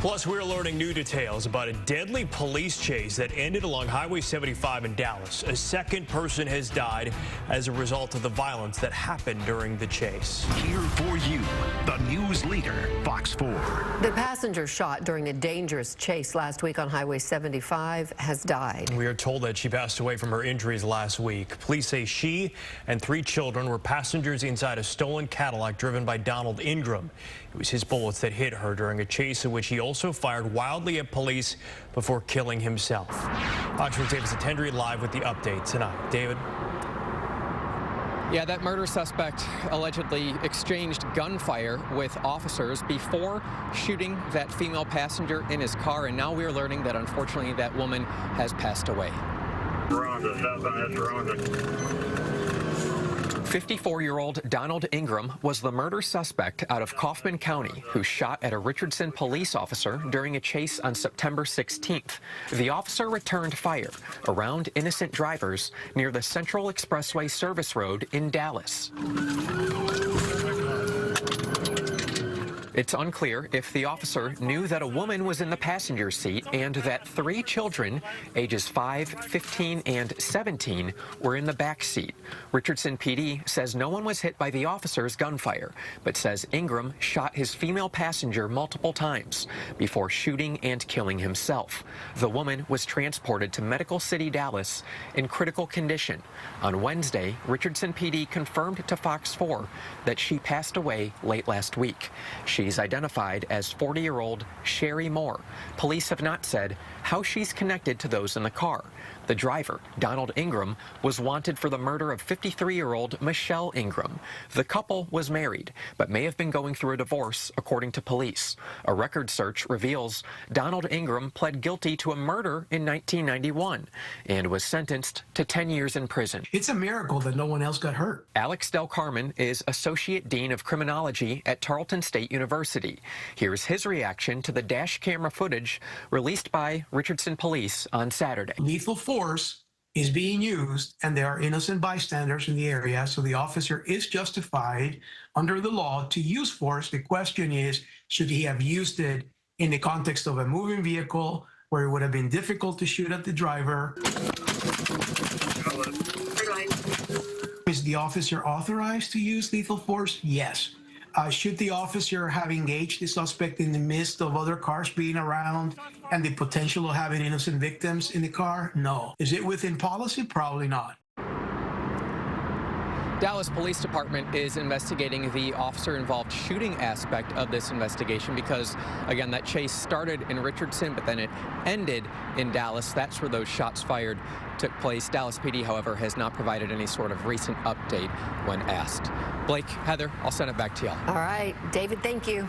Plus, we're learning new details about a deadly police chase that ended along Highway 75 in Dallas. A second person has died as a result of the violence that happened during the chase. Here for you, the news leader, Fox 4. The passenger shot during a dangerous chase last week on Highway 75 has died. We are told that she passed away from her injuries last week. Police say she and 3 children were passengers inside a stolen Cadillac driven by Donald Ingram. It was his bullets that hit her during a chase in which he also fired wildly at police before killing himself. Fox 4's David Satendri live with the update tonight. David? Yeah, that murder suspect allegedly exchanged gunfire with officers before shooting that female passenger in his car, and now we're learning that unfortunately that woman has passed away. 54-year-old Donald Ingram was the murder suspect out of Kaufman County who shot at a Richardson police officer during a chase on September 16th. The officer returned fire around innocent drivers near the Central Expressway Service Road in Dallas. It's unclear if the officer knew that a woman was in the passenger seat and that 3 children, ages 5, 15, and 17, were in the back seat. Richardson PD says no one was hit by the officer's gunfire, but says Ingram shot his female passenger multiple times before shooting and killing himself. The woman was transported to Medical City, Dallas in critical condition. On Wednesday, Richardson PD confirmed to Fox 4 that she passed away late last week. She's identified as 40-year-old Sherry Moore. Police have not said how she's connected to those in the car. The driver, Donald Ingram, was wanted for the murder of 53-year-old Michelle Ingram. The couple was married, but may have been going through a divorce, according to police. A record search reveals Donald Ingram pled guilty to a murder in 1991 and was sentenced to 10 years in prison. It's a miracle that no one else got hurt. Alex Carmen is Associate Dean of Criminology at Tarleton State University. Here's his reaction to the dash camera footage released by Richardson Police on Saturday. Lethal force is being used, and there are innocent bystanders in the area, so the officer is justified under the law to use force. The question is, should he have used it in the context of a moving vehicle where it would have been difficult to shoot at the driver? Is the officer authorized to use lethal force? Yes. Should the officer have engaged the suspect in the midst of other cars being around and the potential of having innocent victims in the car? No. Is it within policy? Probably not. Dallas Police Department is investigating the officer-involved shooting aspect of this investigation because, again, that chase started in Richardson, but then it ended in Dallas. That's where those shots fired took place. Dallas PD, however, has not provided any sort of recent update when asked. Blake, Heather, I'll send it back to y'all. All right, David, thank you.